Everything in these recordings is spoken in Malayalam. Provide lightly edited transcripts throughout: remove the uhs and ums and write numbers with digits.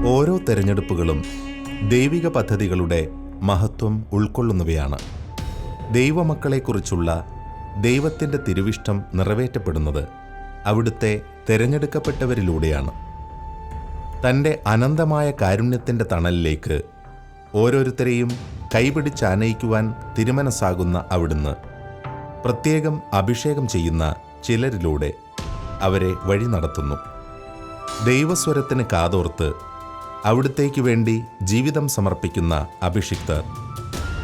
ഓരോ തെരഞ്ഞെടുപ്പുകളും ദൈവിക പദ്ധതികളുടെ മഹത്വം ഉൾക്കൊള്ളുന്നവയാണ്. ദൈവമക്കളെക്കുറിച്ചുള്ള ദൈവത്തിൻ്റെ തിരുവിഷ്ടം നിറവേറ്റപ്പെടുന്നത് അവിടുത്തെ തെരഞ്ഞെടുക്കപ്പെട്ടവരിലൂടെയാണ്. തൻ്റെ അനന്തമായ കാരുണ്യത്തിൻ്റെ തണലിലേക്ക് ഓരോരുത്തരെയും കൈപിടിച്ചാനയിക്കുവാൻ തിരുമനസ്സാകുന്ന അവിടുന്ന് പ്രത്യേകം അഭിഷേകം ചെയ്യുന്ന ചിലരിലൂടെ അവരെ വഴി നടത്തുന്നു. ദൈവസ്വരത്തിന് കാതോർത്ത് അവിടുത്തേക്ക് വേണ്ടി ജീവിതം സമർപ്പിക്കുന്ന അഭിഷിക്തർ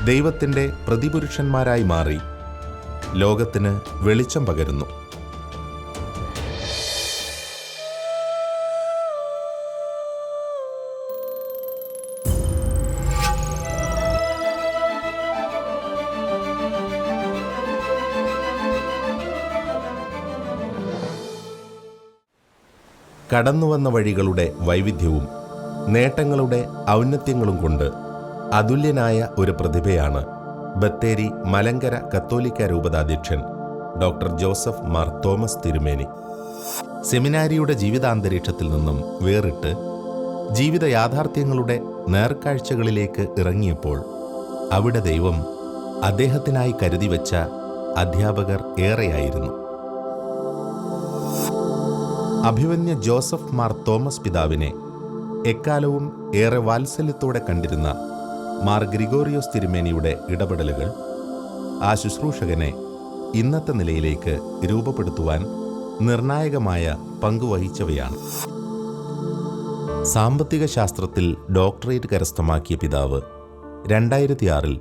ദൈവത്തിൻ്റെ പ്രതിപുരുഷന്മാരായി മാറി ലോകത്തിന് വെളിച്ചം പകരുന്നു. കടന്നുവന്ന വഴികളുടെ വൈവിധ്യവും നേട്ടങ്ങളുടെ ഔന്നത്യങ്ങളും കൊണ്ട് അതുല്യനായ ഒരു പ്രതിഭയാണ് ബത്തേരി മലങ്കര കത്തോലിക്ക രൂപതാധ്യക്ഷൻ ഡോക്ടർ ജോസഫ് മാർ തോമസ് തിരുമേനി. സെമിനാരിയുടെ ജീവിതാന്തരീക്ഷത്തിൽ നിന്നും വേറിട്ട് ജീവിത യാഥാർത്ഥ്യങ്ങളുടെ നേർക്കാഴ്ചകളിലേക്ക് ഇറങ്ങിയപ്പോൾ അവിടെ ദൈവം അദ്ദേഹത്തിനായി കരുതിവെച്ച അധ്യാപകർ ഏറെയായിരുന്നു. അഭിമന്യ ജോസഫ് മാർ തോമസ് പിതാവിനെ എക്കാലവും ഏറെ വാത്സല്യത്തോടെ കണ്ടിരുന്ന മാർ ഗ്രിഗോറിയോസ് തിരുമേനിയുടെ ഇടപെടലുകൾ ആ ശുശ്രൂഷകനെ ഇന്നത്തെ നിലയിലേക്ക് രൂപപ്പെടുത്തുവാൻ നിർണായകമായ പങ്കുവഹിച്ചവയാണ്. സാമ്പത്തിക ശാസ്ത്രത്തിൽ ഡോക്ടറേറ്റ് കരസ്ഥമാക്കിയ പിതാവ് 2006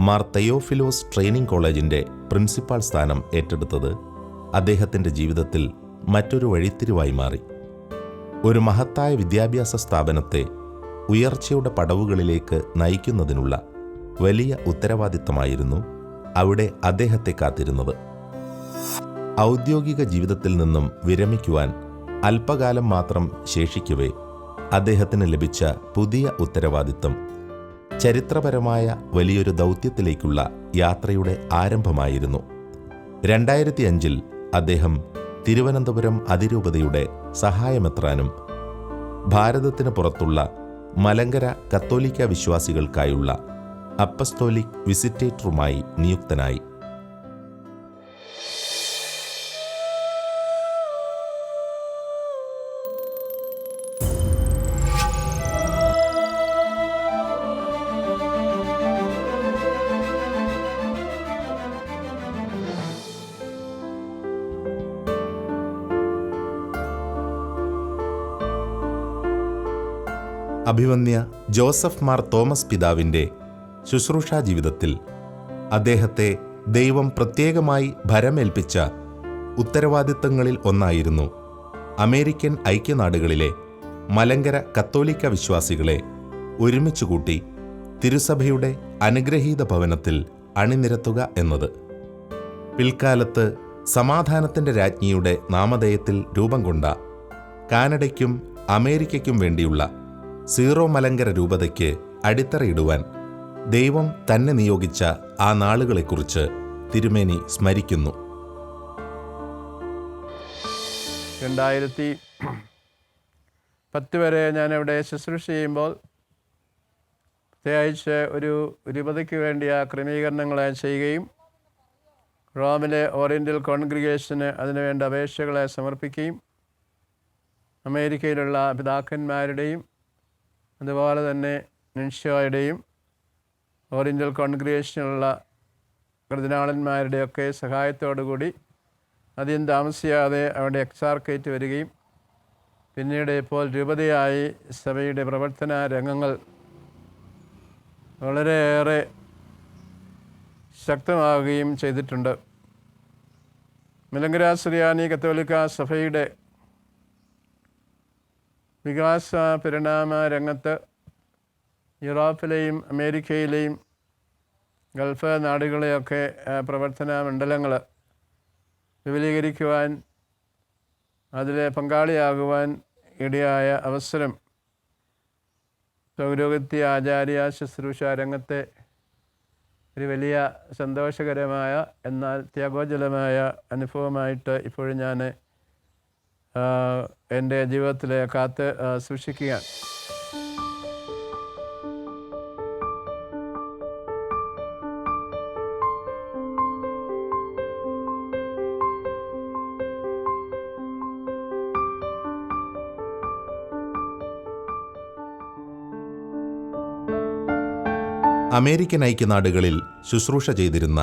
മാർ തെയോഫിലോസ് ട്രെയിനിംഗ് കോളേജിൻ്റെ പ്രിൻസിപ്പാൾ സ്ഥാനം ഏറ്റെടുത്തത് അദ്ദേഹത്തിൻ്റെ ജീവിതത്തിൽ മറ്റൊരു വഴിത്തിരിവായി മാറി. ഒരു മഹത്തായ വിദ്യാഭ്യാസ സ്ഥാപനത്തെ ഉയർച്ചയുടെ പടവുകളിലേക്ക് നയിക്കുന്നതിനുള്ള വലിയ ഉത്തരവാദിത്തമായിരുന്നു അവിടെ അദ്ദേഹത്തെ കാത്തിരുന്നത്. ഔദ്യോഗിക ജീവിതത്തിൽ നിന്നും വിരമിക്കുവാൻ അല്പകാലം മാത്രം ശേഷിക്കവേ അദ്ദേഹത്തിന് ലഭിച്ച പുതിയ ഉത്തരവാദിത്തം ചരിത്രപരമായ വലിയൊരു ദൗത്യത്തിലേക്കുള്ള യാത്രയുടെ ആരംഭമായിരുന്നു. 2005 അദ്ദേഹം തിരുവനന്തപുരം അതിരൂപതയുടെ സഹായമെത്രാനും ഭാരതത്തിന് പുറത്തുള്ള മലങ്കര കത്തോലിക്ക വിശ്വാസികൾക്കായുള്ള അപ്പസ്തോലിക് വിസിറ്റേറ്ററുമായി നിയുക്തനായി. അഭിമന്യ ജോസഫ് മാർ തോമസ് പിതാവിൻ്റെ ശുശ്രൂഷാ ജീവിതത്തിൽ അദ്ദേഹത്തെ ദൈവം പ്രത്യേകമായി ഭരമേൽപ്പിച്ച ഉത്തരവാദിത്തങ്ങളിൽ ഒന്നായിരുന്നു അമേരിക്കൻ ഐക്യനാടുകളിലെ മലങ്കര കത്തോലിക്ക വിശ്വാസികളെ ഒരുമിച്ചുകൂട്ടി തിരുസഭയുടെ അനുഗ്രഹീത ഭവനത്തിൽ അണിനിരത്തുക എന്നത്. പിൽക്കാലത്ത് സമാധാനത്തിൻ്റെ രാജ്ഞിയുടെ നാമധേയത്തിൽ രൂപം കൊണ്ട കാനഡയ്ക്കും അമേരിക്കയ്ക്കും വേണ്ടിയുള്ള സീറോ മലങ്കര രൂപതയ്ക്ക് അടിത്തറയിടുവാൻ ദൈവം തന്നെ നിയോഗിച്ച ആ നാളുകളെക്കുറിച്ച് തിരുമേനി സ്മരിക്കുന്നു. 2010 വരെ ഞാനിവിടെ ശുശ്രൂഷ ചെയ്യുമ്പോൾ പ്രത്യേകിച്ച് ഒരു രൂപതയ്ക്ക് വേണ്ടിയ ക്രമീകരണങ്ങളെ ചെയ്യുകയും റോമിലെ ഓറിയൻ്റൽ കോൺഗ്രിഗേഷന് അതിനുവേണ്ട അപേക്ഷകളെ സമർപ്പിക്കുകയും അമേരിക്കയിലുള്ള പിതാക്കന്മാരുടെയും അതുപോലെ തന്നെ നിൻഷ്യോയുടെയും ഓറിയൻ്റൽ കോൺഗ്രിഗേഷനുള്ള കർദിനാളന്മാരുടെയൊക്കെ സഹായത്തോടുകൂടി അധികം താമസിയാതെ അവിടെ എക്സാർക്കേറ്റ് വരികയും പിന്നീട് ഇപ്പോൾ രൂപതയായി സഭയുടെ പ്രവർത്തന രംഗങ്ങൾ വളരെയേറെ ശക്തമാവുകയും ചെയ്തിട്ടുണ്ട്. മലങ്കര സുറിയാനി കത്തോലിക്ക സഭയുടെ വികാസ പരിണാമ രംഗത്ത് യൂറോപ്പിലെയും അമേരിക്കയിലെയും ഗൾഫ് നാടുകളെയൊക്കെ പ്രവർത്തന മണ്ഡലങ്ങൾ വിപുലീകരിക്കുവാൻ അതിൽ പങ്കാളിയാകുവാൻ ഇടയായ അവസരം പൗരോഹിത്യ ആചാര്യ ശുശ്രൂഷ രംഗത്തെ ഒരു വലിയ സന്തോഷകരമായ എന്നാൽ ത്യാഗോജ്വലമായ അനുഭവമായിട്ട് ഇപ്പോഴും ഞാൻ എൻ്റെ ജീവിതത്തിൽ കാത്ത് സൂക്ഷിക്കുകയാണ്. അമേരിക്കൻ ഐക്യനാടുകളിൽ ശുശ്രൂഷ ചെയ്തിരുന്ന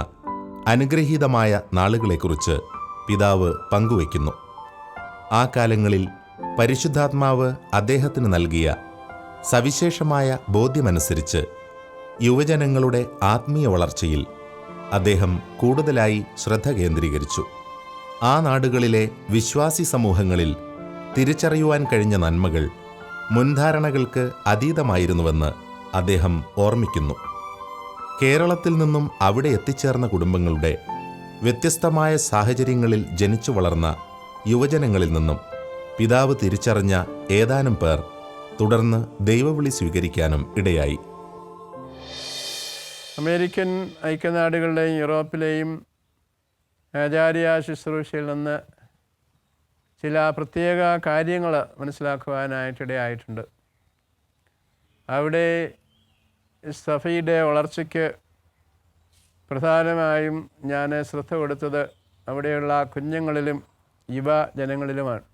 അനുഗ്രഹീതമായ നാളുകളെക്കുറിച്ച് പിതാവ് പങ്കുവയ്ക്കുന്നു. ആ കാലങ്ങളിൽ പരിശുദ്ധാത്മാവ് അദ്ദേഹത്തിന് നൽകിയ സവിശേഷമായ ബോധ്യമനുസരിച്ച് യുവജനങ്ങളുടെ ആത്മീയ വളർച്ചയിൽ അദ്ദേഹം കൂടുതലായി ശ്രദ്ധ കേന്ദ്രീകരിച്ചു. ആ നാടുകളിലെ വിശ്വാസി സമൂഹങ്ങളിൽ തിരിച്ചറിയുവാൻ കഴിഞ്ഞ നന്മകൾ മുൻധാരണകൾക്ക് അതീതമായിരുന്നുവെന്ന് അദ്ദേഹം ഓർമ്മിക്കുന്നു. കേരളത്തിൽ നിന്നും അവിടെ എത്തിച്ചേർന്ന കുടുംബങ്ങളുടെ വ്യത്യസ്തമായ സാഹചര്യങ്ങളിൽ ജനിച്ചു വളർന്ന യുവജനങ്ങളിൽ നിന്നും പിതാവ് തിരിച്ചറിഞ്ഞ ഏതാനും പേർ തുടർന്ന് ദൈവവിളി സ്വീകരിക്കാനും ഇടയായി. അമേരിക്കൻ ഐക്യനാടുകളുടെയും യൂറോപ്പിലെയും ആചാര്യ ശുശ്രൂഷയിൽ നിന്ന് ചില പ്രത്യേക കാര്യങ്ങൾ മനസ്സിലാക്കുവാനായിട്ടിടയായിട്ടുണ്ട്. അവിടെ സഭയുടെ വളർച്ചയ്ക്ക് പ്രധാനമായും ഞാൻ ശ്രദ്ധ കൊടുത്തത് അവിടെയുള്ള കുഞ്ഞുങ്ങളിലും യുവജനങ്ങളിലുമാണ്.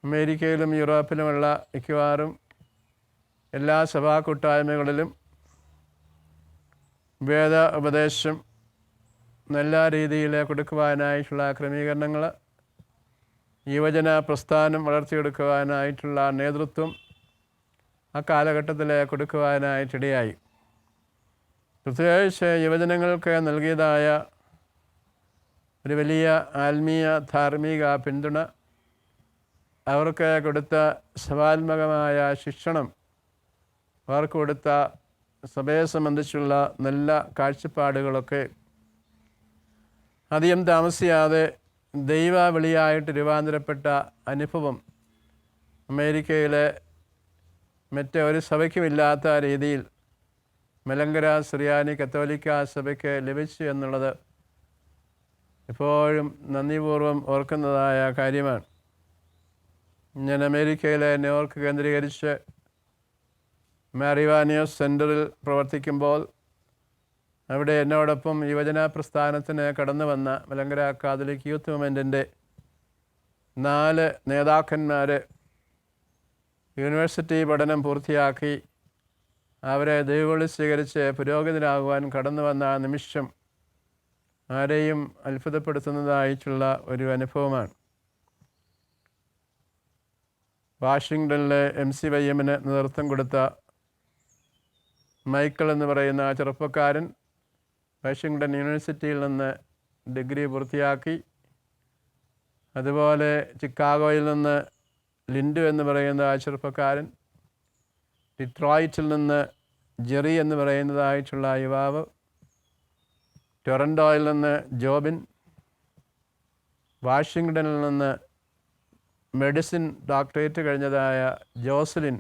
അമേരിക്കയിലും യൂറോപ്പിലുമുള്ള മിക്കവാറും എല്ലാ സഭാ കൂട്ടായ്മകളിലും വേദ ഉപദേശം നല്ല രീതിയിൽ കൊടുക്കുവാനായിട്ടുള്ള ക്രമീകരണങ്ങൾ, യുവജന പ്രസ്ഥാനം വളർത്തിയെടുക്കുവാനായിട്ടുള്ള നേതൃത്വം ആ കാലഘട്ടത്തിൽ കൊടുക്കുവാനായിട്ടിടയായി. പ്രത്യേകിച്ച് യുവജനങ്ങൾക്ക് നൽകിയതായ ഒരു വലിയ ആത്മീയ ധാർമ്മിക പിന്തുണ, അവർക്ക് കൊടുത്ത സഭാത്മകമായ ശിക്ഷണം, അവർക്ക് കൊടുത്ത സഭയെ സംബന്ധിച്ചുള്ള നല്ല കാഴ്ചപ്പാടുകളൊക്കെ അധികം താമസിയാതെ ദൈവവിളിയായിട്ട് രൂപാന്തരപ്പെട്ട അനുഭവം അമേരിക്കയിലെ മറ്റൊരു സഭയ്ക്കുമില്ലാത്ത രീതിയിൽ മലങ്കര സുറിയാനി കത്തോലിക്ക സഭയ്ക്ക് ലഭിച്ചു എന്നുള്ളത് എപ്പോഴും നന്ദിപൂർവ്വം ഓർക്കുന്നതായ കാര്യമാണ്. ഞാൻ അമേരിക്കയിലെ ന്യൂയോർക്ക് കേന്ദ്രീകരിച്ച് മാരിവാനിയോസ് സെൻറ്ററിൽ പ്രവർത്തിക്കുമ്പോൾ അവിടെ എന്നോടൊപ്പം യുവജന പ്രസ്ഥാനത്തിന് കടന്നു വന്ന മലങ്കര കാതലിക് യൂത്ത് മൂവ്മെൻറ്റിൻ്റെ 4 നേതാക്കന്മാർ യൂണിവേഴ്സിറ്റി പഠനം പൂർത്തിയാക്കി അവരെ ദൈവവിളി സ്വീകരിച്ച് പുരോഗതിയിലാകുവാൻ കടന്നു വന്ന ആ നിമിഷം ആരെയും അത്ഭുതപ്പെടുത്തുന്നതായിട്ടുള്ള ഒരു അനുഭവമാണ്. വാഷിങ്ടണിലെ MCYMന് നേതൃത്വം കൊടുത്ത മൈക്കിൾ എന്ന് പറയുന്ന ചെറുപ്പക്കാരൻ വാഷിങ്ടൺ യൂണിവേഴ്സിറ്റിയിൽ നിന്ന് ഡിഗ്രി പൂർത്തിയാക്കി. അതുപോലെ ചിക്കാഗോയിൽ നിന്ന് ലിൻഡു എന്ന് പറയുന്ന ആ ചെറുപ്പക്കാരൻ, ഡിട്രോയിറ്റിൽ നിന്ന് ജെറി എന്ന് പറയുന്നതായിട്ടുള്ള യുവാവ്, ടൊറൻഡോയിൽ നിന്ന് ജോബിൻ, വാഷിങ്ടണിൽ നിന്ന് മെഡിസിൻ ഡോക്ടറേറ്റ് കഴിഞ്ഞതായ ജോസലിൻ,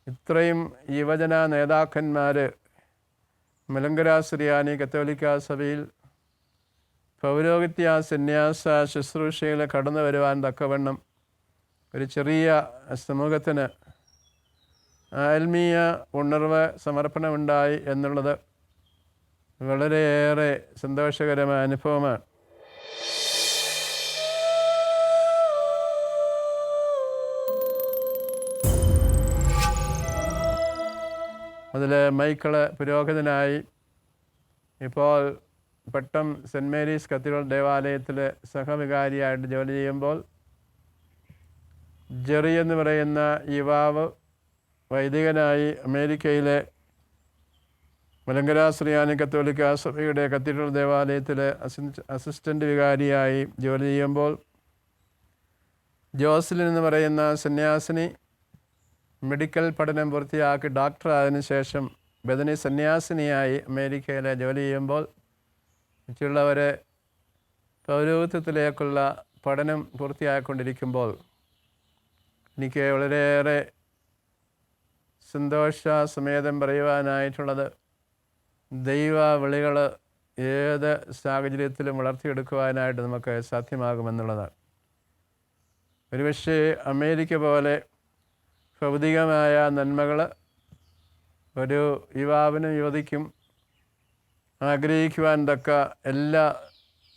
ഇത്രയും യുവജന നേതാക്കന്മാർ മലങ്കര സുറിയാനി കത്തോലിക്ക സഭയിൽ പൗരോഹിത്യ സന്യാസ ശുശ്രൂഷയിൽ കടന്നു വരുവാൻ തക്കവണ്ണം ഒരു ചെറിയ സമൂഹത്തിന് ആത്മീയ ഉണർവ് സമർപ്പണമുണ്ടായി എന്നുള്ളത് വളരെയേറെ സന്തോഷകരമായ അനുഭവമാണ്. അതിൽ മൈക്കിള് പുരോഹിതനായി ഇപ്പോൾ പട്ടം സെൻറ്റ് മേരീസ് കത്തീഡ്രൽ ദേവാലയത്തിൽ സഹവികാരിയായിട്ട് ജോലി ചെയ്യുമ്പോൾ, ജെറി എന്ന് പറയുന്ന യുവാവ് വൈദികനായി അമേരിക്കയിലെ മലങ്കര സുറിയാനി കത്തോലിക്ക സഭയുടെ കത്തീഡ്രൽ ദേവാലയത്തിൽ അസിസ്റ്റൻ്റ് വികാരിയായി ജോലി ചെയ്യുമ്പോൾ, ജോസലിൻ എന്ന് പറയുന്ന സന്യാസിനി മെഡിക്കൽ പഠനം പൂർത്തിയാക്കി ഡോക്ടറായതിനു ശേഷം ബദനി സന്യാസിനിയായി അമേരിക്കയിലെ ജോലി ചെയ്യുമ്പോൾ, മറ്റുള്ളവർ പൗരോഹിത്യത്തിലേക്കുള്ള പഠനം പൂർത്തിയായിക്കൊണ്ടിരിക്കുമ്പോൾ എനിക്ക് വളരെയേറെ സന്തോഷസമേതം പറയുവാനായിട്ടുള്ളത്, ദൈവ വിളികൾ ഏത് സാഹചര്യത്തിലും വളർത്തിയെടുക്കുവാനായിട്ട് നമുക്ക് സാധ്യമാകുമെന്നുള്ളതാണ്. ഒരുപക്ഷെ അമേരിക്ക പോലെ ഭൗതികമായ നന്മകൾ ഒരു യുവാവിനും യുവതിക്കും ആഗ്രഹിക്കുവാൻ തക്ക എല്ലാ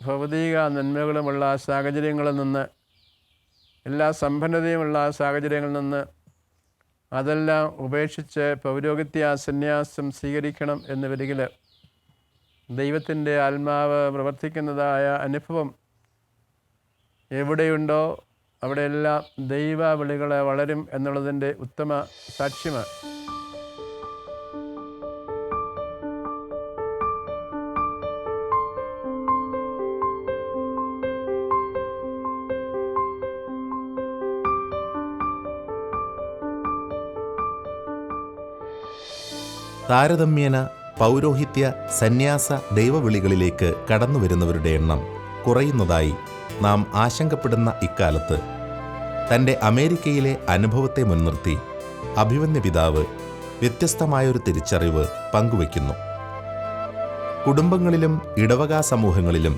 ഭൗതിക നന്മകളുമുള്ള സാഹചര്യങ്ങളിൽ നിന്ന്, എല്ലാ സമ്പന്നതയുമുള്ള സാഹചര്യങ്ങളിൽ നിന്ന് അതെല്ലാം ഉപേക്ഷിച്ച് പൗരോഹിത്യ സന്യാസം സ്വീകരിക്കണം എന്ന് വരികിൽ ദൈവത്തിൻ്റെ ആത്മാവ് പ്രവർത്തിക്കുന്നതായ അനുഭവം എവിടെയുണ്ടോ അവിടെയെല്ലാം ദൈവ വിളികൾ വളരും എന്നുള്ളതിൻ്റെ ഉത്തമ സാക്ഷ്യമാണ്. താരതമ്യേന പൗരോഹിത്യ സന്യാസ ദൈവവിളികളിലേക്ക് കടന്നുവരുന്നവരുടെ എണ്ണം കുറയുന്നതായി നാം ആശങ്കപ്പെടുന്ന ഇക്കാലത്ത് തൻ്റെ അമേരിക്കയിലെ അനുഭവത്തെ മുൻനിർത്തി അഭിമന്യ പിതാവ് വ്യത്യസ്തമായൊരു തിരിച്ചറിവ് പങ്കുവയ്ക്കുന്നു. കുടുംബങ്ങളിലും ഇടവക സമൂഹങ്ങളിലും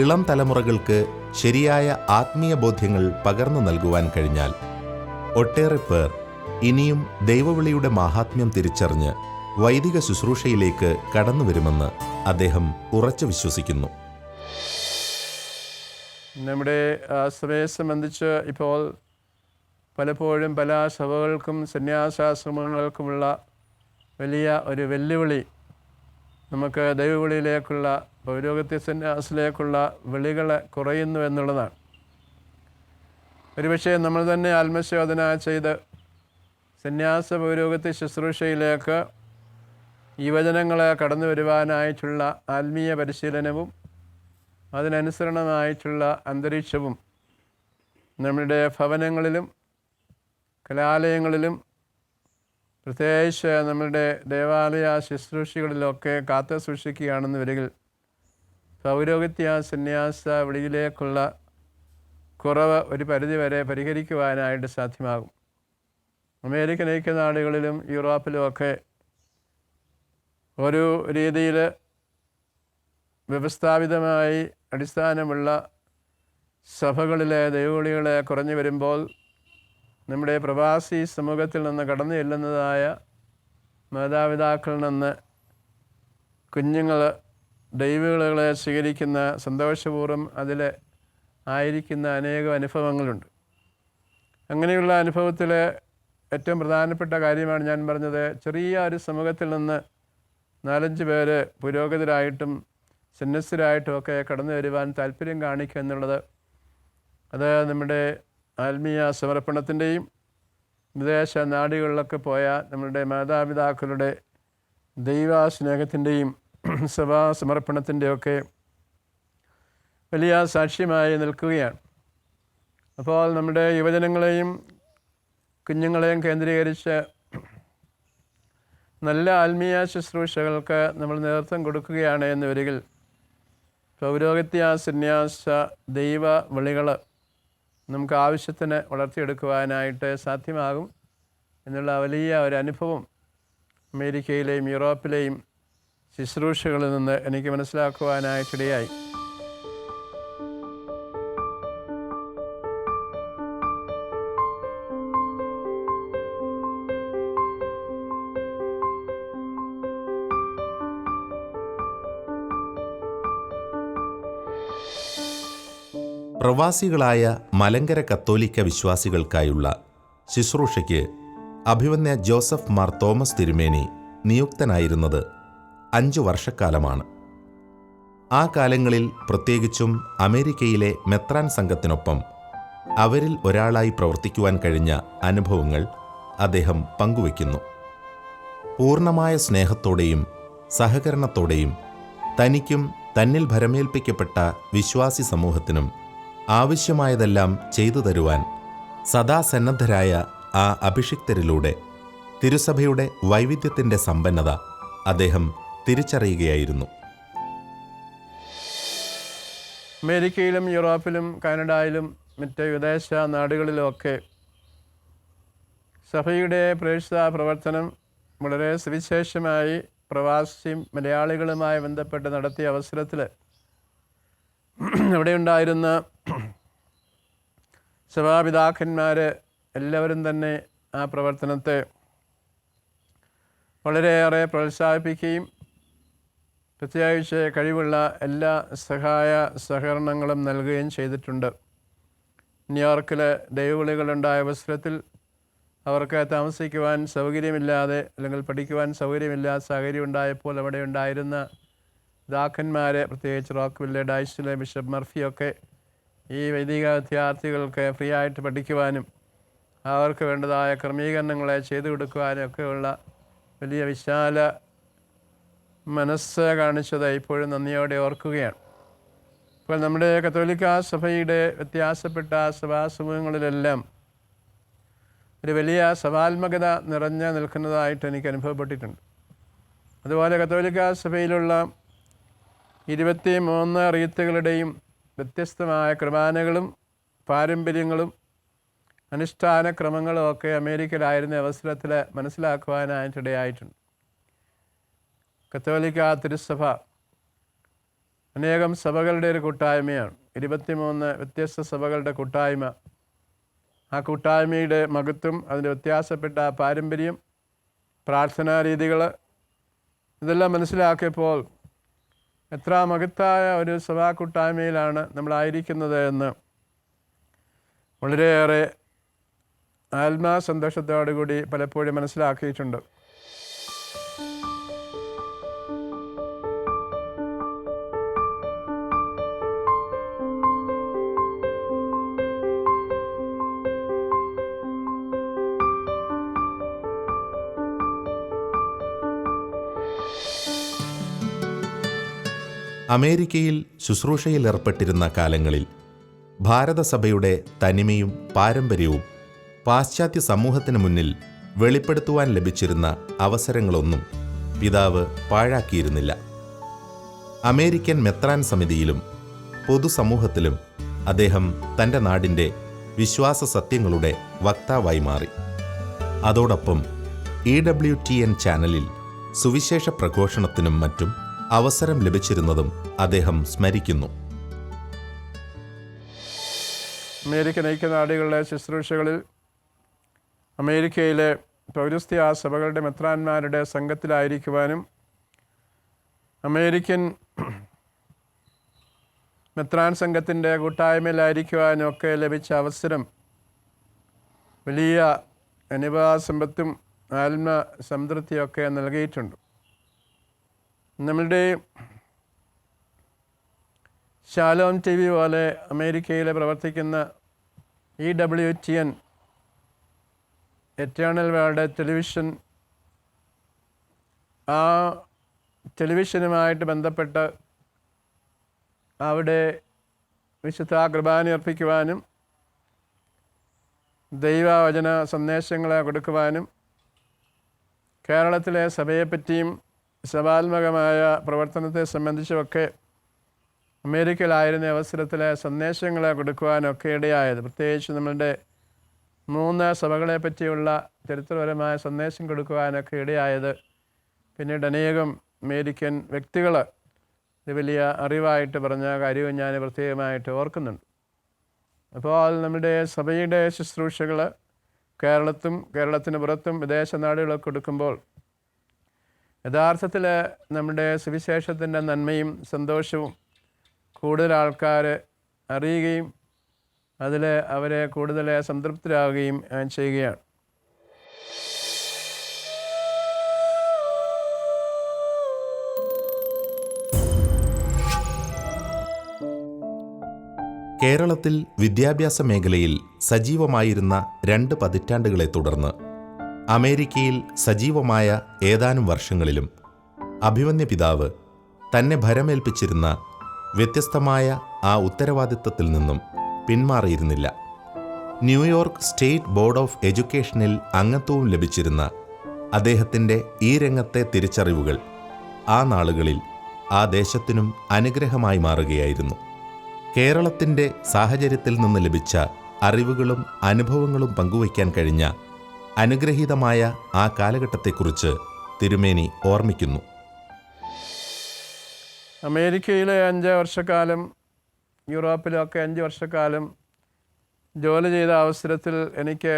ഇളം തലമുറകൾക്ക് ശരിയായ ആത്മീയ ബോധ്യങ്ങൾ പകർന്നു നൽകുവാൻ കഴിഞ്ഞാൽ ഒട്ടേറെ പേർ ഇനിയും ദൈവവിളിയുടെ മാഹാത്മ്യം തിരിച്ചറിഞ്ഞ് വൈദിക ശുശ്രൂഷയിലേക്ക് കടന്നുവരുമെന്ന് അദ്ദേഹം ഉറച്ചു വിശ്വസിക്കുന്നു. നമ്മുടെ സഭയെ സംബന്ധിച്ച് ഇപ്പോൾ പലപ്പോഴും പല സഭകൾക്കും സന്യാസാശ്രമങ്ങൾക്കുമുള്ള വലിയ ഒരു വെല്ലുവിളി നമുക്ക് ദൈവവിളിയിലേക്കുള്ള പൗരോഹിത്യ സന്യാസത്തിലേക്കുള്ള വിളികൾ കുറയുന്നു എന്നുള്ളതാണ്. ഒരുപക്ഷെ നമ്മൾ തന്നെ ആത്മശോധന ചെയ്ത് സന്യാസ പൗരോഹിത്യ ശുശ്രൂഷയിലേക്ക് യുവജനങ്ങളെ കടന്നു വരുവാനായിട്ടുള്ള ആത്മീയ പരിശീലനവും അതിനനുസരണമായിട്ടുള്ള അന്തരീക്ഷവും നമ്മുടെ ഭവനങ്ങളിലും കലാലയങ്ങളിലും പ്രത്യേകിച്ച് നമ്മുടെ ദേവാലയ ശുശ്രൂഷകളിലൊക്കെ കാത്തു സൂക്ഷിക്കുകയാണെന്ന് വരികിൽ പൗരോഹിത്യ സന്യാസ വിളിയിലേക്കുള്ള കുറവ് ഒരു പരിധിവരെ പരിഹരിക്കുവാനായിട്ട് സാധ്യമാകും. അമേരിക്കൻ ഐക്യനാടുകളിലും യൂറോപ്പിലുമൊക്കെ ഒരു രീതിയിൽ വ്യവസ്ഥാപിതമായി അടിസ്ഥാനമുള്ള സഭകളിലെ ദൈവവിളികളെ കുറഞ്ഞു വരുമ്പോൾ നമ്മുടെ പ്രവാസി സമൂഹത്തിൽ നിന്ന് കടന്നു ചെല്ലുന്നതായ മാതാപിതാക്കളിൽ നിന്ന് കുഞ്ഞുങ്ങൾ ദൈവവിളികളെ സ്വീകരിക്കുന്ന സന്തോഷപൂർവ്വം അതിൽ ആയിരിക്കുന്ന അനേകം അനുഭവങ്ങളുണ്ട്. അങ്ങനെയുള്ള അനുഭവത്തിൽ ഏറ്റവും പ്രധാനപ്പെട്ട കാര്യമാണ് ഞാൻ പറഞ്ഞത്. ചെറിയ ഒരു സമൂഹത്തിൽ നിന്ന് 4-5 പേര് പുരോഗതിരായിട്ടും സന്യസ്തരായിട്ടും ഒക്കെ കടന്നു വരുവാൻ താല്പര്യം കാണിക്കുക എന്നുള്ളത് അത് നമ്മുടെ ആത്മീയ സമർപ്പണത്തിൻ്റെയും വിദേശ നാടുകളിലൊക്കെ പോയ നമ്മുടെ മാതാപിതാക്കളുടെ ദൈവസ്നേഹത്തിൻ്റെയും സഭാ സമർപ്പണത്തിൻ്റെയൊക്കെ വലിയ സാക്ഷ്യമായി നിൽക്കുകയാണ്. അപ്പോൾ നമ്മുടെ യുവജനങ്ങളെയും കുഞ്ഞുങ്ങളെയും കേന്ദ്രീകരിച്ച് നല്ല ആത്മീയ ശുശ്രൂഷകൾക്ക് നമ്മൾ നേതൃത്വം കൊടുക്കുകയാണ് എന്ന് വരികിൽ പൗരോഹിത്യ സന്യാസ ദൈവ വിളികൾ നമുക്ക് ആവശ്യത്തിന് വളർത്തിയെടുക്കുവാനായിട്ട് സാധ്യമാകും എന്നുള്ള വലിയ ഒരു അനുഭവം അമേരിക്കയിലെയും യൂറോപ്പിലെയും ശുശ്രൂഷകളിൽ നിന്ന് എനിക്ക് മനസ്സിലാക്കുവാനായിട്ടിടയായി. പ്രവാസികളായ മലങ്കര കത്തോലിക്ക വിശ്വാസികൾക്കായുള്ള ശുശ്രൂഷയ്ക്ക് അഭിമന്യ ജോസഫ് മാർ തോമസ് തിരുമേനി നിയുക്തനായിരുന്നത് 5 വർഷക്കാലമാണ്. ആ കാലങ്ങളിൽ പ്രത്യേകിച്ചും അമേരിക്കയിലെ മെത്രാൻ സംഘത്തിനൊപ്പം അവരിൽ ഒരാളായി പ്രവർത്തിക്കുവാൻ കഴിഞ്ഞ അനുഭവങ്ങൾ അദ്ദേഹം പങ്കുവയ്ക്കുന്നു. പൂർണ്ണമായ സ്നേഹത്തോടെയും സഹകരണത്തോടെയും തനിക്കും തന്നിൽ ഭരമേൽപ്പിക്കപ്പെട്ട വിശ്വാസി സമൂഹത്തിനും ആവശ്യമായതെല്ലാം ചെയ്തു തരുവാൻ സദാ സന്നദ്ധരായ ആ അഭിഷിക്തരിലൂടെ തിരുസഭയുടെ വൈവിധ്യത്തിൻ്റെ സമ്പന്നത അദ്ദേഹം തിരിച്ചറിയുകയായിരുന്നു. അമേരിക്കയിലും യൂറോപ്പിലും കാനഡയിലും മറ്റ് വിദേശ നാടുകളിലുമൊക്കെ സഭയുടെ പ്രേക്ഷിത പ്രവർത്തനം വളരെ സുവിശേഷമായി പ്രവാസി മലയാളികളുമായി ബന്ധപ്പെട്ട് നടത്തിയ അവസരത്തിൽ അവിടെയുണ്ടായിരുന്ന സഭാപിതാക്കന്മാർ എല്ലാവരും തന്നെ ആ പ്രവർത്തനത്തെ വളരെയേറെ പ്രോത്സാഹിപ്പിക്കുകയും പ്രത്യേകിച്ച് കഴിവുള്ള എല്ലാ സഹായ സഹകരണങ്ങളും നൽകുകയും ചെയ്തിട്ടുണ്ട്. ന്യൂയോർക്കിൽ ദൈവവിളികളുണ്ടായ അവസരത്തിൽ അവർക്ക് താമസിക്കുവാൻ സൗകര്യമില്ലാതെ അല്ലെങ്കിൽ പഠിക്കുവാൻ സൗകര്യമില്ലാത്ത സാഹചര്യം ഉണ്ടായപ്പോൾ അവിടെ ഉണ്ടായിരുന്ന പിതാക്കന്മാരെ, പ്രത്യേകിച്ച് റോക്ക്വില്ലെ, ഡൈസിലെ ബിഷപ്പ് മർഫിയൊക്കെ ഈ വൈദിക വിദ്യാർത്ഥികൾക്ക് ഫ്രീ ആയിട്ട് പഠിക്കുവാനും അവർക്ക് വേണ്ടതായ ക്രമീകരണങ്ങളെ ചെയ്തു കൊടുക്കുവാനും ഒക്കെയുള്ള വലിയ വിശാല മനസ്സ് കാണിച്ചത് ഇപ്പോഴും നന്ദിയോടെ ഓർക്കുകയാണ്. ഇപ്പോൾ നമ്മുടെ കത്തോലിക്ക സഭയുടെ വ്യത്യാസപ്പെട്ട സഭാസമൂഹങ്ങളിലെല്ലാം ഒരു വലിയ സഭാത്മകത നിറഞ്ഞു നിൽക്കുന്നതായിട്ട് എനിക്ക് അനുഭവപ്പെട്ടിട്ടുണ്ട്. അതുപോലെ കത്തോലിക്ക സഭയിലുള്ള 23 റീത്തുകളുടെയും വ്യത്യസ്തമായ കുർബാനകളും പാരമ്പര്യങ്ങളും അനുഷ്ഠാന ക്രമങ്ങളും ഒക്കെ അമേരിക്കയിലായിരുന്ന അവസരത്തിൽ മനസ്സിലാക്കുവാനായിട്ടിടയായിട്ടുണ്ട്. കത്തോലിക്ക തിരുസഭ അനേകം സഭകളുടെ ഒരു കൂട്ടായ്മയാണ്. 23 വ്യത്യസ്ത സഭകളുടെ കൂട്ടായ്മ. ആ കൂട്ടായ്മയുടെ മഹത്വം, അതിൻ്റെ വ്യത്യാസപ്പെട്ട പാരമ്പര്യം, പ്രാർത്ഥനാ രീതികൾ, ഇതെല്ലാം മനസ്സിലാക്കിയപ്പോൾ എത്ര മഹത്തായ ഒരു സഭാ കൂട്ടായ്മയിലാണ് നമ്മളായിരിക്കുന്നത് എന്ന് വളരെയേറെ ആത്മാസന്തോഷത്തോടു കൂടി പലപ്പോഴും മനസ്സിലാക്കിയിട്ടുണ്ട്. അമേരിക്കയിൽ ശുശ്രൂഷയിൽ ഏർപ്പെട്ടിരുന്ന കാലങ്ങളിൽ ഭാരതസഭയുടെ തനിമയും പാരമ്പര്യവും പാശ്ചാത്യ സമൂഹത്തിന് മുന്നിൽ വെളിപ്പെടുത്തുവാൻ ലഭിച്ചിരുന്ന അവസരങ്ങളൊന്നും പിതാവ് പാഴാക്കിയിരുന്നില്ല. അമേരിക്കൻ മെത്രാൻ സമിതിയിലും പൊതുസമൂഹത്തിലും അദ്ദേഹം തൻ്റെ നാടിൻ്റെ വിശ്വാസ സത്യങ്ങളുടെ വക്താവായി മാറി. അതോടൊപ്പം EWTN ചാനലിൽ സുവിശേഷ പ്രഘോഷണത്തിനും മറ്റും അവസരം ലഭിച്ചിരുന്നതും അദ്ദേഹം സ്മരിക്കുന്നു. അമേരിക്കൻ ഐക്യനാടുകളിലെ ശുശ്രൂഷകളിൽ അമേരിക്കയിലെ പൗരസ്ത്യ സഭകളുടെ മെത്രാന്മാരുടെ സംഘത്തിലായിരിക്കുവാനും അമേരിക്കൻ മെത്രാൻ സംഘത്തിൻ്റെ കൂട്ടായ്മയിലായിരിക്കുവാനും ഒക്കെ ലഭിച്ച അവസരം വലിയ അനുഭവസമ്പത്തും ആത്മസംതൃപ്തിയൊക്കെ നൽകിയിട്ടുണ്ട്. നമ്മളുടെ ഷാലോം TV പോലെ അമേരിക്കയിൽ പ്രവർത്തിക്കുന്ന EWTN എറ്റേണൽ വേൾഡ് ടെലിവിഷൻ, ആ ടെലിവിഷനുമായിട്ട് ബന്ധപ്പെട്ട് അവിടെ വിശുദ്ധ കുർബാന അർപ്പിക്കുവാനും ദൈവവചന സന്ദേശങ്ങളെ കൊടുക്കുവാനും കേരളത്തിലെ സഭയെപ്പറ്റിയും സഭാത്മകമായ പ്രവർത്തനത്തെ സംബന്ധിച്ചുമൊക്കെ അമേരിക്കയിലായിരുന്ന അവസരത്തിൽ സന്ദേശങ്ങളെ കൊടുക്കുവാനൊക്കെ ഇടയായത്. പ്രത്യേകിച്ച് നമ്മളുടെ 3 സഭകളെ പറ്റിയുള്ള ചരിത്രപരമായ സന്ദേശം കൊടുക്കുവാനൊക്കെ ഇടയായത് പിന്നീട് അനേകം അമേരിക്കൻ വ്യക്തികൾ ഇത് വലിയ അറിവായിട്ട് പറഞ്ഞ കാര്യവും ഞാൻ പ്രത്യേകമായിട്ട് ഓർക്കുന്നുണ്ട്. അപ്പോൾ നമ്മുടെ സഭയുടെ ശുശ്രൂഷകൾ കേരളത്തിന് പുറത്തും വിദേശ നാടുകളൊക്കെ കൊടുക്കുമ്പോൾ യഥാർത്ഥത്തിൽ നമ്മുടെ സുവിശേഷത്തിൻ്റെ നന്മയും സന്തോഷവും കൂടുതൽ ആൾക്കാർ അറിയുകയും അതിൽ അവരെ കൂടുതൽ സംതൃപ്തരാകുകയും ചെയ്യുകയാണ്. കേരളത്തിൽ വിദ്യാഭ്യാസ മേഖലയിൽ സജീവമായിരുന്ന 2 പതിറ്റാണ്ടുകളെ തുടർന്ന് അമേരിക്കയിൽ സജീവമായ ഏതാനും വർഷങ്ങളിലും അഭിമന്യ പിതാവ് തന്നെ ഭരമേൽപ്പിച്ചിരുന്ന വ്യത്യസ്തമായ ആ ഉത്തരവാദിത്തത്തിൽ നിന്നും പിന്മാറിയിരുന്നില്ല. ന്യൂയോർക്ക് സ്റ്റേറ്റ് ബോർഡ് ഓഫ് എഡ്യൂക്കേഷനിൽ അംഗത്വവും ലഭിച്ചിരുന്ന അദ്ദേഹത്തിൻ്റെ ഈ രംഗത്തെ തിരിച്ചറിവുകൾ ആ നാളുകളിൽ ആ ദേശത്തിനും അനുഗ്രഹമായി മാറുകയായിരുന്നു. കേരളത്തിൻ്റെ സാഹചര്യത്തിൽ നിന്ന് ലഭിച്ച അറിവുകളും അനുഭവങ്ങളും പങ്കുവയ്ക്കാൻ കഴിഞ്ഞ അനുഗ്രഹീതമായ ആ കാലഘട്ടത്തെക്കുറിച്ച് തിരുമേനി ഓർമ്മിക്കുന്നു. അമേരിക്കയിലെ 5 വർഷക്കാലം, യൂറോപ്പിലൊക്കെ 5 വർഷക്കാലം ജോലി ചെയ്ത അവസരത്തിൽ എനിക്ക്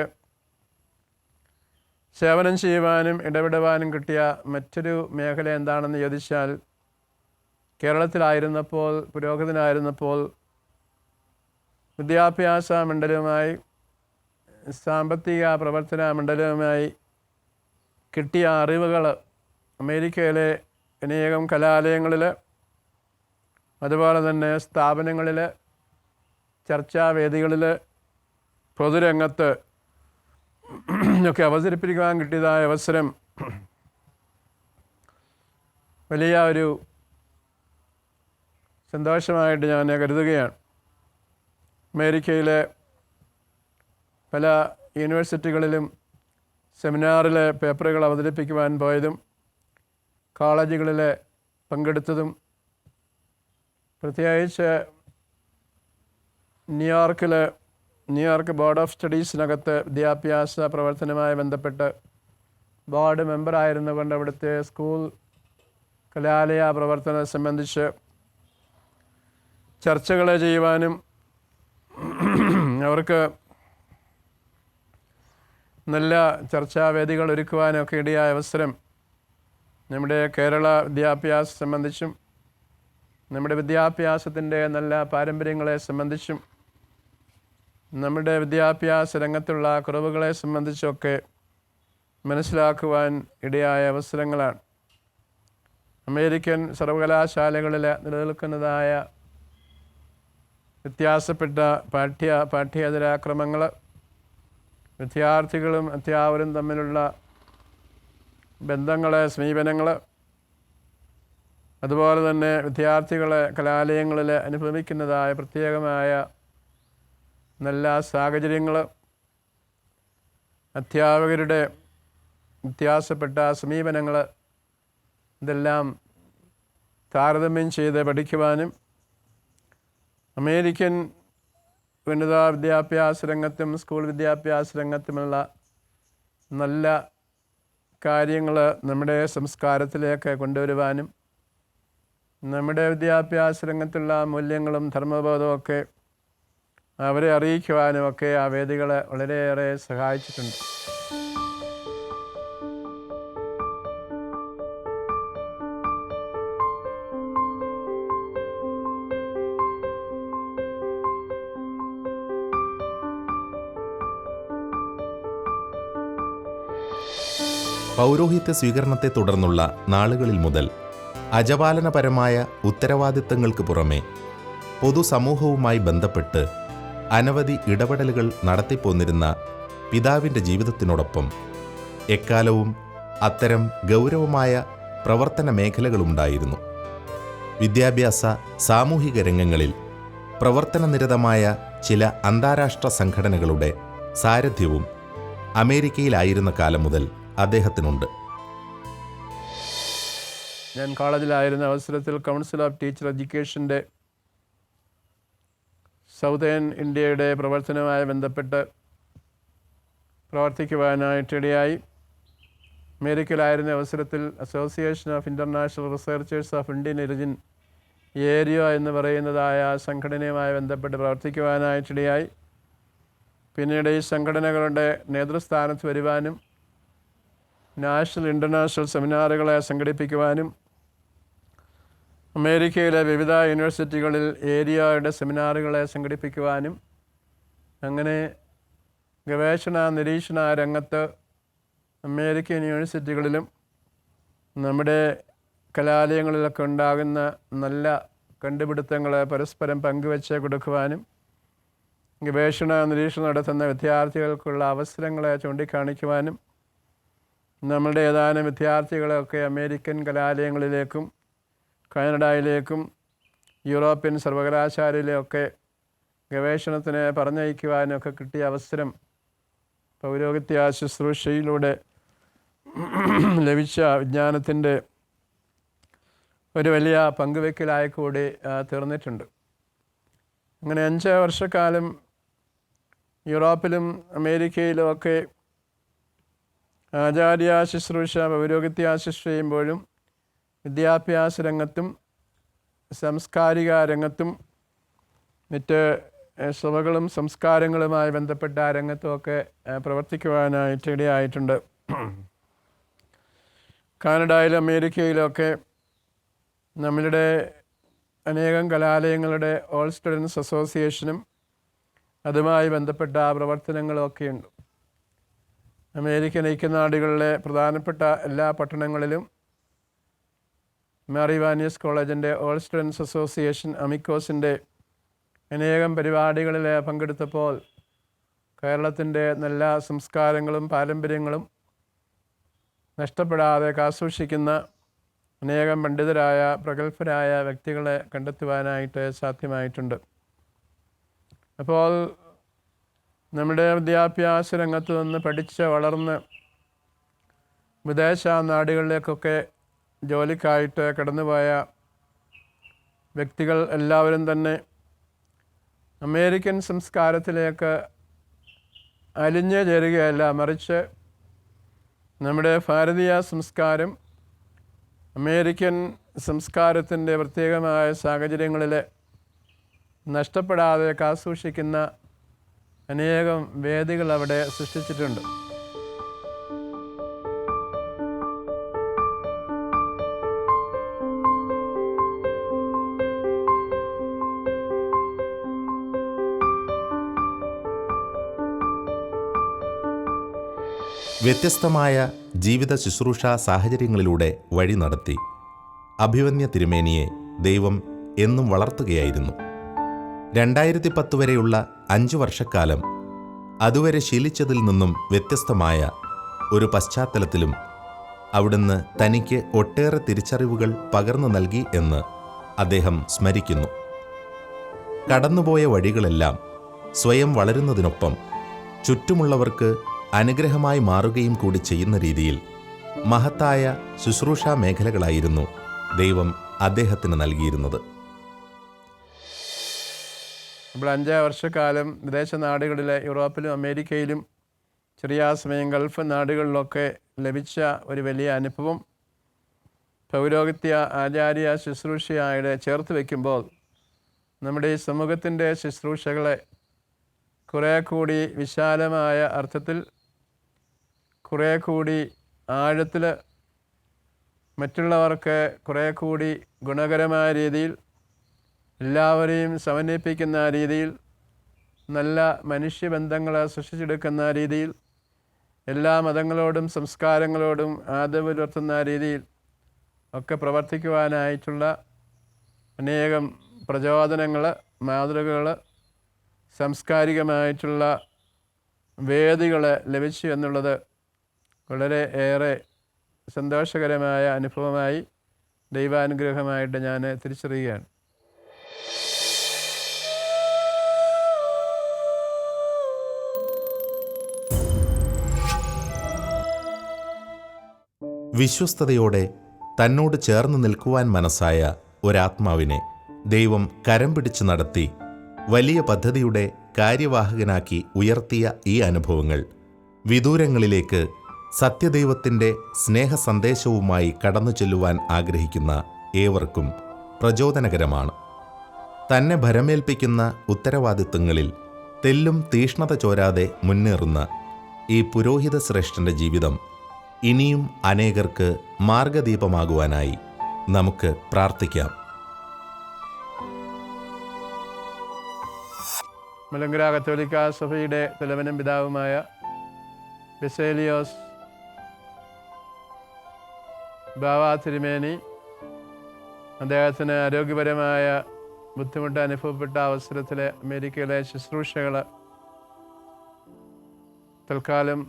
സേവനം ചെയ്യുവാനും ഇടപെടുവാനും കിട്ടിയ മറ്റൊരു മേഖല എന്താണെന്ന് ചോദിച്ചാൽ, കേരളത്തിലായിരുന്നപ്പോൾ, പുരോഗതിനായിരുന്നപ്പോൾ വിദ്യാഭ്യാസ മണ്ഡലവുമായി സാമ്പത്തിക പ്രവർത്തന മണ്ഡലവുമായി കിട്ടിയ അറിവുകൾ അമേരിക്കയിലെ അനേകം കലാലയങ്ങളിൽ, അതുപോലെ തന്നെ സ്ഥാപനങ്ങളിൽ, ചർച്ചാവേദികളിൽ, പൊതുരംഗത്ത് ഒക്കെ അവതരിപ്പിക്കുവാൻ കിട്ടിയതായ അവസരം വലിയ ഒരു സന്തോഷമായിട്ട് ഞാൻ കരുതുകയാണ്. അമേരിക്കയിലെ പല യൂണിവേഴ്സിറ്റികളിലും സെമിനാറിൽ പേപ്പറുകൾ അവതരിപ്പിക്കുവാൻ പോയതും, കോളേജുകളിൽ പങ്കെടുത്തതും, പ്രത്യേകിച്ച് ന്യൂയോർക്ക് ബോർഡ് ഓഫ് സ്റ്റഡീസിനകത്ത് വിദ്യാഭ്യാസ പ്രവർത്തനവുമായി ബന്ധപ്പെട്ട് ബോർഡ് മെമ്പറായിരുന്നുകൊണ്ട് അവിടുത്തെ സ്കൂൾ കലാലയ പ്രവർത്തനം സംബന്ധിച്ച് ചർച്ചകൾ ചെയ്യുവാനും അവർക്ക് നല്ല ചർച്ചാവേദികൾ ഒരുക്കുവാനൊക്കെ ഇടയായ അവസരം നമ്മുടെ കേരള വിദ്യാഭ്യാസം സംബന്ധിച്ചും നമ്മുടെ വിദ്യാഭ്യാസത്തിൻ്റെ നല്ല പാരമ്പര്യങ്ങളെ സംബന്ധിച്ചും നമ്മുടെ വിദ്യാഭ്യാസ രംഗത്തുള്ള കുറവുകളെ സംബന്ധിച്ചൊക്കെ മനസ്സിലാക്കുവാൻ ഇടയായ അവസരങ്ങളാണ്. അമേരിക്കൻ സർവകലാശാലകളിൽ നിലനിൽക്കുന്നതായ വ്യത്യാസപ്പെട്ട പാഠ്യേതര ക്രമങ്ങൾ, വിദ്യാർത്ഥികളും അധ്യാപകരും തമ്മിലുള്ള ബന്ധങ്ങൾ, സമീപനങ്ങൾ, അതുപോലെ തന്നെ വിദ്യാർത്ഥികളെ കലാലയങ്ങളിൽ അനുഭവിക്കുന്നതായ പ്രത്യേകമായ നല്ല സാഹചര്യങ്ങൾ, അധ്യാപകരുടെ വ്യത്യാസപ്പെട്ട സമീപനങ്ങൾ, ഇതെല്ലാം താരതമ്യം ചെയ്ത് പഠിക്കുവാനും അമേരിക്കൻ ഉന്നത വിദ്യാഭ്യാസ രംഗത്തും സ്കൂൾ വിദ്യാഭ്യാസ രംഗത്തുമുള്ള നല്ല കാര്യങ്ങൾ നമ്മുടെ സംസ്കാരത്തിലേക്ക് കൊണ്ടുവരുവാനും നമ്മുടെ വിദ്യാഭ്യാസ രംഗത്തുള്ള മൂല്യങ്ങളും ധർമ്മബോധവും ഒക്കെ അവരെ അറിയിക്കുവാനും ഒക്കെ ആ വേദികൾ വളരെയേറെ സഹായിച്ചിട്ടുണ്ട്. പൗരോഹിത്യ സ്വീകരണത്തെ തുടർന്നുള്ള നാളുകളിൽ മുതൽ അജപാലനപരമായ ഉത്തരവാദിത്തങ്ങൾക്ക് പുറമെ പൊതുസമൂഹവുമായി ബന്ധപ്പെട്ട് അനവധി ഇടപെടലുകൾ നടത്തിപ്പോന്നിരുന്ന പിതാവിൻ്റെ ജീവിതത്തിനോടൊപ്പം എക്കാലവും അത്തരം ഗൗരവമായ പ്രവർത്തന മേഖലകളുണ്ടായിരുന്നു. വിദ്യാഭ്യാസ സാമൂഹിക രംഗങ്ങളിൽ പ്രവർത്തനനിരതമായ ചില അന്താരാഷ്ട്ര സംഘടനകളുടെ സാരഥ്യവും അമേരിക്കയിലായിരുന്ന കാലം മുതൽ അദ്ദേഹത്തിനുണ്ട്. ഞാൻ കോളേജിലായിരുന്ന അവസരത്തിൽ കൗൺസിൽ ഓഫ് ടീച്ചർ എഡ്യൂക്കേഷൻ്റെ സൗതേൺ ഇന്ത്യയുടെ പ്രവർത്തനവുമായി ബന്ധപ്പെട്ട് പ്രവർത്തിക്കുവാനായിട്ടിടയായി. അമേരിക്കയിലായിരുന്ന അവസരത്തിൽ association of international researchers of Indian origin area എന്ന് പറയുന്നതായ സംഘടനയുമായി ബന്ധപ്പെട്ട് പ്രവർത്തിക്കുവാനായിട്ടിടയായി. പിന്നീട് ഈ സംഘടനകളുടെ നേതൃസ്ഥാനത്ത് വരുവാനും നാഷണൽ ഇൻ്റർനാഷണൽ സെമിനാറുകളെ സംഘടിപ്പിക്കുവാനും അമേരിക്കയിലെ വിവിധ യൂണിവേഴ്സിറ്റികളിൽ ഏരിയയുടെ സെമിനാറുകളെ സംഘടിപ്പിക്കുവാനും അങ്ങനെ ഗവേഷണ നിരീക്ഷണ രംഗത്ത് അമേരിക്കൻ യൂണിവേഴ്സിറ്റികളിലും നമ്മുടെ കലാലയങ്ങളിലൊക്കെ ഉണ്ടാകുന്ന നല്ല കണ്ടുപിടുത്തങ്ങൾ പരസ്പരം പങ്കുവെച്ച് കൊടുക്കുവാനും ഗവേഷണ നിരീക്ഷണം നടത്തുന്ന വിദ്യാർത്ഥികൾക്കുള്ള അവസരങ്ങളെ ചൂണ്ടിക്കാണിക്കുവാനും നമ്മളുടെ ഏതാനും വിദ്യാർത്ഥികളെയൊക്കെ അമേരിക്കൻ കലാലയങ്ങളിലേക്കും കാനഡയിലേക്കും യൂറോപ്യൻ സർവകലാശാലയിലെയൊക്കെ ഗവേഷണത്തിന് പറഞ്ഞയക്കുവാനൊക്കെ കിട്ടിയ അവസരം പൗരോഹിത്യ ശുശ്രൂഷയിലൂടെ ലഭിച്ച വിജ്ഞാനത്തിൻ്റെ ഒരു വലിയ പങ്കുവെക്കലായി കൂടി തീർന്നിട്ടുണ്ട്. അങ്ങനെ 5 വർഷക്കാലം യൂറോപ്പിലും അമേരിക്കയിലുമൊക്കെ ആചാര്യ ശുശ്രൂഷ പൗരോഹിത്യ ശുശ്രൂഷ ചെയ്യുമ്പോഴും വിദ്യാഭ്യാസ രംഗത്തും സാംസ്കാരിക രംഗത്തും മറ്റ് സഭകളും സംസ്കാരങ്ങളുമായി ബന്ധപ്പെട്ട രംഗത്തുമൊക്കെ പ്രവർത്തിക്കുവാനായിട്ട് ഇടയായിട്ടുണ്ട്. കാനഡയിലും അമേരിക്കയിലുമൊക്കെ നമ്മളുടെ അനേകം കലാലയങ്ങളുടെ ഓൾ സ്റ്റുഡൻസ് അസോസിയേഷനും അതുമായി ബന്ധപ്പെട്ട പ്രവർത്തനങ്ങളൊക്കെയുണ്ട്. അമേരിക്കൻ ഐക്യനാടുകളിലെ പ്രധാനപ്പെട്ട എല്ലാ പട്ടണങ്ങളിലും മാറി വാനിയസ് കോളേജിൻ്റെ ഓൾ സ്റ്റുഡൻസ് അസോസിയേഷൻ അമിക്കോസിൻ്റെ അനേകം പരിപാടികളിൽ പങ്കെടുത്തപ്പോൾ കേരളത്തിൻ്റെ നല്ല സംസ്കാരങ്ങളും പാരമ്പര്യങ്ങളും നഷ്ടപ്പെടാതെ കാസൂക്ഷിക്കുന്ന അനേകം പണ്ഡിതരായ പ്രഗത്ഭരായ വ്യക്തികളെ കണ്ടെത്തുവാനായിട്ട് സാധ്യമായിട്ടുണ്ട്. അപ്പോൾ നമ്മുടെ വിദ്യാഭ്യാസ രംഗത്ത് നിന്ന് പഠിച്ച് വളർന്ന് വിദേശ നാടുകളിലേക്കൊക്കെ ജോലിക്കായിട്ട് കടന്നുപോയ വ്യക്തികൾ എല്ലാവരും തന്നെ അമേരിക്കൻ സംസ്കാരത്തിലേക്ക് അലിഞ്ഞു ചേരുകയല്ല, മറിച്ച് നമ്മുടെ ഭാരതീയ സംസ്കാരം അമേരിക്കൻ സംസ്കാരത്തിൻ്റെ പ്രത്യേകമായ സാഹചര്യങ്ങളിൽ നഷ്ടപ്പെടാതെ കാസൂക്ഷിക്കുന്ന അനേകം വേദികൾ അവിടെ സൃഷ്ടിച്ചിട്ടുണ്ട്. വ്യത്യസ്തമായ ജീവിത ശുശ്രൂഷ സാഹചര്യങ്ങളിലൂടെ വഴി നടത്തി അഭിവന്യ തിരുമേനിയെ ദൈവം എന്നും വളർത്തുകയായിരുന്നു. 2010 വരെയുള്ള 5 വർഷക്കാലം അതുവരെ ശീലിച്ചതിൽ നിന്നും വ്യത്യസ്തമായ ഒരു പശ്ചാത്തലത്തിലും അവിടുന്ന് തനിക്ക് ഒട്ടേറെ തിരിച്ചറിവുകൾ പകർന്നു നൽകി എന്ന് അദ്ദേഹം സ്മരിക്കുന്നു. കടന്നുപോയ വഴികളെല്ലാം സ്വയം വളരുന്നതിനൊപ്പം ചുറ്റുമുള്ളവർക്ക് അനുഗ്രഹമായി മാറുകയും കൂടി ചെയ്യുന്ന രീതിയിൽ മഹത്തായ ശുശ്രൂഷാ മേഖലകളായിരുന്നു ദൈവം അദ്ദേഹത്തിന് നൽകിയിരുന്നത്. നമ്മൾ 5 വർഷക്കാലം വിദേശ നാടുകളിലെ യൂറോപ്പിലും അമേരിക്കയിലും ചെറിയ സമയം ഗൾഫ് നാടുകളിലൊക്കെ ലഭിച്ച ഒരു വലിയ അനുഭവം പൗരോഹിത്യ ആചാര്യ ശുശ്രൂഷയായിട്ട് ചേർത്ത് വയ്ക്കുമ്പോൾ നമ്മുടെ ഈ സമൂഹത്തിൻ്റെ ശുശ്രൂഷകളെ കുറേ കൂടി വിശാലമായ അർത്ഥത്തിൽ, കുറേ കൂടി ആഴത്തിൽ, മറ്റുള്ളവർക്ക് കുറേ കൂടി ഗുണകരമായ രീതിയിൽ, എല്ലാവരെയും സമന്വയിപ്പിക്കുന്ന രീതിയിൽ, നല്ല മനുഷ്യബന്ധങ്ങൾ സൃഷ്ടിച്ചെടുക്കുന്ന രീതിയിൽ, എല്ലാ മതങ്ങളോടും സംസ്കാരങ്ങളോടും ആദരവ് പുലർത്തുന്ന രീതിയിൽ ഒക്കെ പ്രവർത്തിക്കുവാനായിട്ടുള്ള അനേകം പ്രചോദനങ്ങൾ, മാതൃകകൾ, സാംസ്കാരികമായിട്ടുള്ള വേദികൾ ലഭിച്ചു എന്നുള്ളത് വളരെ ഏറെ സന്തോഷകരമായ അനുഭവമായി, ദൈവാനുഗ്രഹമായിട്ട് ഞാൻ തിരിച്ചറിയുകയാണ്. വിശ്വസ്തയോടെ തന്നോട് ചേർന്ന് നിൽക്കുവാൻ മനസ്സായ ഒരാത്മാവിനെ ദൈവം കരം പിടിച്ച് നടത്തി വലിയ പദ്ധതിയുടെ കാര്യവാഹകനാക്കി ഉയർത്തിയ ഈ അനുഭവങ്ങൾ വിദൂരങ്ങളിലേക്ക് സത്യദൈവത്തിൻ്റെ സ്നേഹസന്ദേശവുമായി കടന്നു ചെല്ലുവാൻ ആഗ്രഹിക്കുന്ന ഏവർക്കും പ്രചോദനകരമാണ്. തന്നെ ഭരമേൽപ്പിക്കുന്ന ഉത്തരവാദിത്വങ്ങളിൽ തെല്ലും തീഷ്ണത ചോരാതെ മുന്നേറുന്ന ഈ പുരോഹിത ശ്രേഷ്ഠൻ്റെ ജീവിതം ഇനിയും അനേകർക്ക് മാർഗദീപമാകുവാനായി നമുക്ക് പ്രാർത്ഥിക്കാം. മലങ്കര കത്തോലിക്ക സഭയുടെ തലവനും പിതാവുമായ ബെസേലിയോസ് ബാവ തിരുമേനി അദ്ദേഹത്തിന് ആരോഗ്യപരമായ ബുദ്ധിമുട്ട് അനുഭവപ്പെട്ട അവസരത്തിൽ അമേരിക്കയിലെ ശുശ്രൂഷകൾ തൽക്കാലം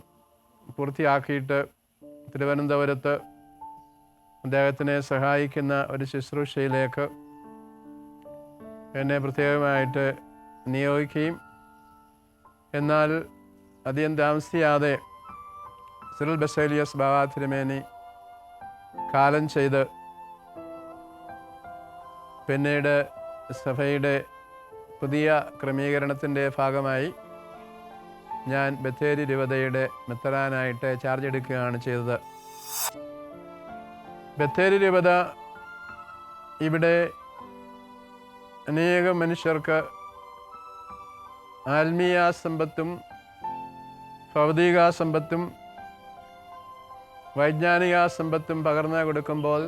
പൂർത്തിയാക്കിയിട്ട് തിരുവനന്തപുരത്ത് അദ്ദേഹത്തിനെ സഹായിക്കുന്ന ഒരു ശുശ്രൂഷയിലേക്ക് എന്നെ പ്രത്യേകമായിട്ട് നിയോഗിക്കുകയും എന്നാൽ അധികം താമസിയാതെ സിറിൽ ബസേലിയസ് ബാവ തിരുമേനി കാലം ചെയ്ത് പിന്നീട് സഭയുടെ പുതിയ ക്രമീകരണത്തിൻ്റെ ഭാഗമായി ഞാൻ ബത്തേരി രൂപതയുടെ മെത്രാനായിട്ട് ചാർജ് എടുക്കുകയാണ് ചെയ്തത്. ബത്തേരി രൂപത ഇവിടെ അനേകം മനുഷ്യർക്ക് ആത്മീയ സമ്പത്തും ഭൗതിക സമ്പത്തും വൈജ്ഞാനിക സമ്പത്തും പകർന്നു കൊടുക്കുമ്പോൾ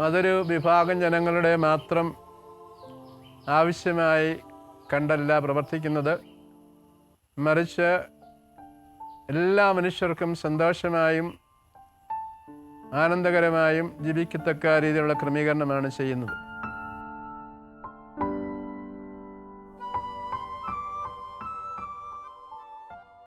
അതൊരു വിഭാഗം ജനങ്ങളുടെ മാത്രം ആവശ്യമായി കണ്ടല്ല പ്രവർത്തിക്കുന്നത്, മറിച്ച് എല്ലാ മനുഷ്യർക്കും സന്തോഷമായും ആനന്ദകരമായും ജീവിക്കത്തക്ക രീതിയിലുള്ള ക്രമീകരണമാണ് ചെയ്യുന്നത്.